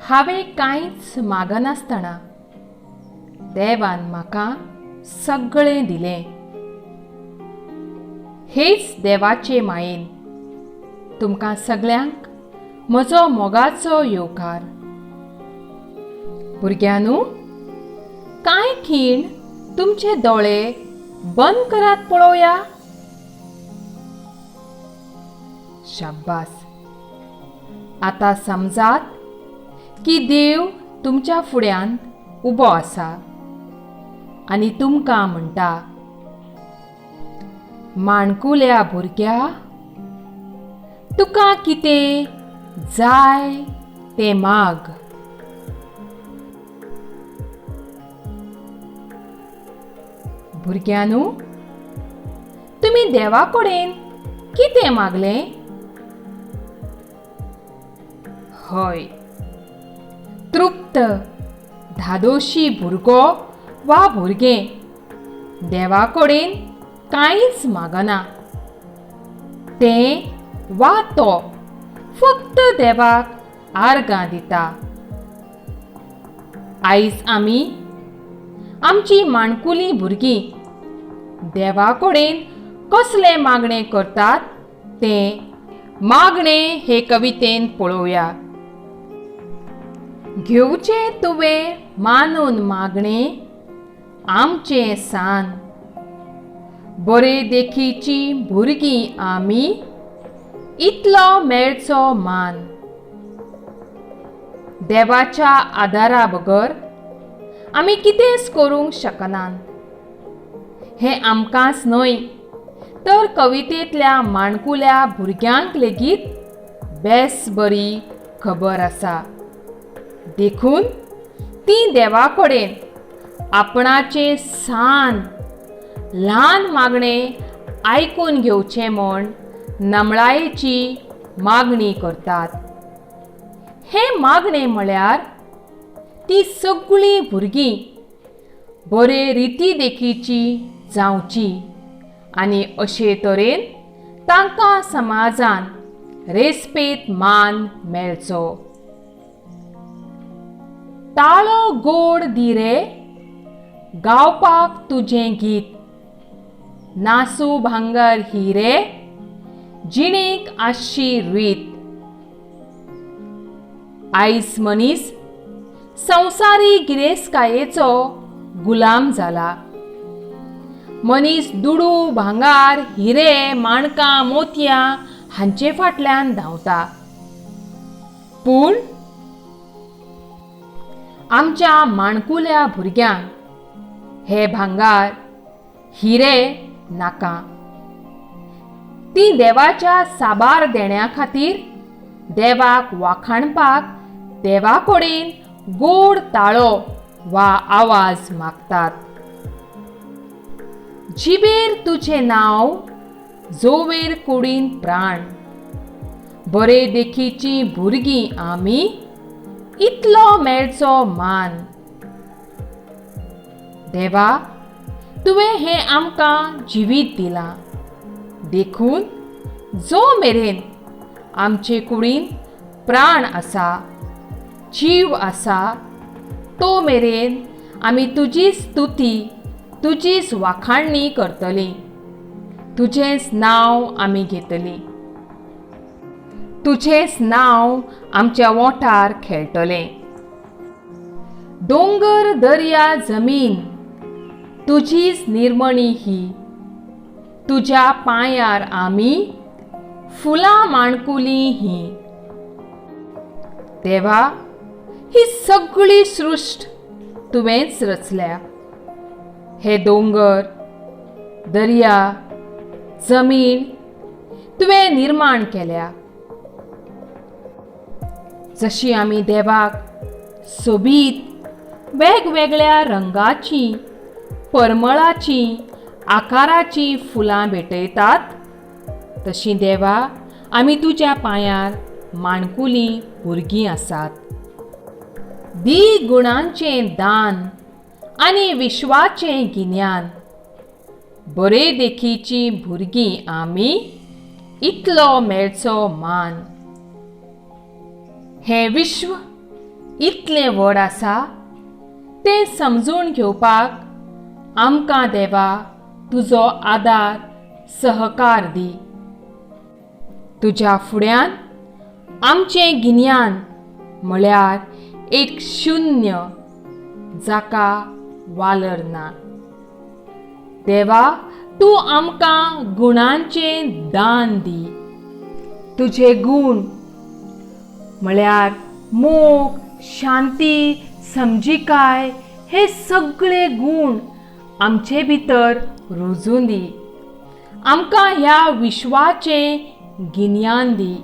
हांवें कांयच मागनासतना देवान म्हाका सगळें दिलें. हेच देवाचे मायेन तुमकां सगळ्यांक म्हजो मोगाचो येवकार. भुरग्यांनो, कांय खीण तुमचे दोळे बंद करात पळोवया. शाब्बास. आतां समजात की देव तुमच्या फुड्यान उबो आसा आनी तुमकां म्हणटा, माणकुल्या भुरग्या, तुका कितें जाय तें माग. भुरग्यांनो, तुमी देवा कडेन कितें मागलें? हय, तृप्त धादोशी भुरगो वा भुरगें देवा कडेन कांयच मागना. तें वा तो फक्त देवाक आर्गां दिता. आयज आमी आमची माणकुली भुरगीं देवा कडेन कसले मागणें करतात तें मागणें हे कवितेन पळोवया. घेवचें तुवें मानून मागणें आमचें सान, बरे देखीची भुरगीं आमी, इतलो मेळचो मान. देवाच्या आदारा बगर आमी कितेंच करूंक शकनात. हें आमकांच न्हय तर कवितेंतल्या माणकुल्या भुरग्यांक लेगीत बेस बरी खबर आसा. देखून तीं देवा कडेन आपणाचें सान ल्हान मागणें आयकून घेवचें म्हूण नमळायेची मागणी करतात. हें मागणें म्हळ्यार तीं सगळीं भुरगीं बरे रिती देखीची जावची आनी अशे तरेन तांकां समाजान रेस्पेत मान मेळचो. ताळो गोड दी रे, गावपाक तुजें गीत, नासू भांगर ही रे, जिणेक आसची रीत. आयज मनीस संवसारी गिरेस्तकायेचो गुलाम जाला. मनीस दुडू भांगार हिरे माणकां मोतयां हांचे फाटल्यान धांवता. पूण आमच्या माणकुल्या भुरग्यांक हे भांगार हिरे नाका. तीं देवाच्या साबार देण्या खातीर देवाक वाखाणपाक देवा कडेन गोड ताळो वा आवाज मागतात. जिबेर तुजें नांव, जोवेर कुडीन प्राण, बरे देखीची भुरगीं आमी, इतलो मेळचो मान. देवा, तुवें हें आमकां जिवीत दिलां. देखून जो मेरेन आमचे कुडीन प्राण आसा, जीव आसा, तो मेरेन आमी तुजी स्तुती, तुजीच वाखाणणी करतलीं. तुजेंच नांव आमी घेतलीं. तुजेंच नांव आमच्या ओंठार खेळटलें. दोंगर दर्या जमीन तुजीच निर्मणी ही, तुज्या पांयार आमी फुलां माणकुलीं ही. देवा, ही सगळी सृश्ट तुवेंच रचल्या. हे दोंगर, दर्या, जमीन तुवें निर्माण केल्या. जशी आमी देवाक सोबीत वेगवेगळ्या रंगाची, परमळाची, आकाराची फुलां भेटयतात, तशी देवा आमी तुज्या पांयार माणकुलीं भुरगीं आसात. दी गुणांचें दान आनी विश्वाचें गिन्यान, बरे देखीची भुरगीं आमी, इतलो मेळचो मान. हें विश्व इतलें व्हड आसा तें समजून घेवपाक आमकां देवा तुजो आदार सहकार दी. तुज्या फुड्यान आमचें गिन्यान म्हळ्यार एक शुन्य जाका वालर ना. देवा, तूं आमकां गुणांचें दान दी. तुजे गुण म्हळ्यार मोग, शांती, समजिकाय हे सगळे गुण आमचे भितर रुजून दी. आमकां ह्या विश्वाचें गिन्यान दी.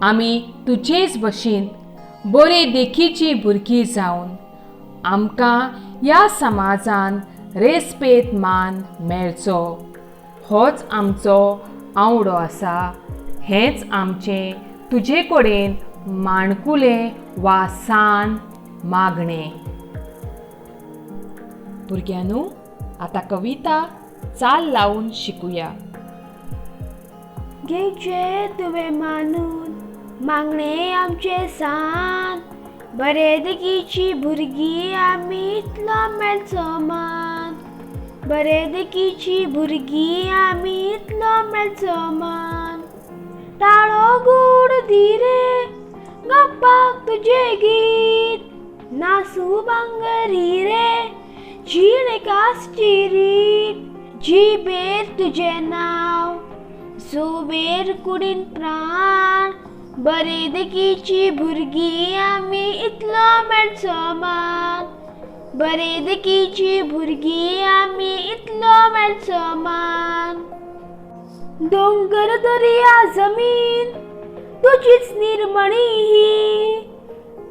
आमी तुजेच भशेन बरे देखीची भुरगीं जावन आमकां ह्या समाजान रेस्पेत मान मेळचो होच आमचो आवडो आसा. हेंच आमचें तुजे कडेन माणकुलें वा सान मागणें. भुरग्यांनो, आतां कविता चाल लावून शिकुया. घेवचे तुवें मानून मागणें आमचें सान. बरे देखीची भुरगीं आमी इतलो मेळचो मान. बरे देखीची भुरगीं आमी इतलो मेळचो मान. ताळो गूड धीरे गावपाक तुजें गीत. नासू भांगरी रे जीण कासची रीत. जिबेर तुजें नांव सोबेर कुडीन प्राण. बरे देखीची भुरगीं आमी इतलो मेळचो मान. बरे देखीची भुरगीं आमी इतलो मेळचो मान. दोंगर दर्या जमीन तुजीच निर्मणी ही.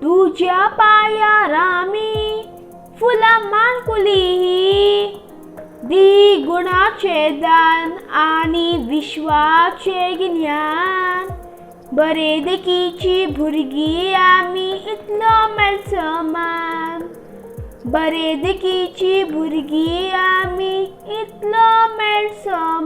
तुज्या पांयार आमी फुलां माणकुली ही. दी गुणाचें दान आनी विश्वाचें गिन्यान. बरे देखीची भुरगीं आमी इतलो मेळचो मान. बरे देखीची भुरगीं आमी इतलो मेळचो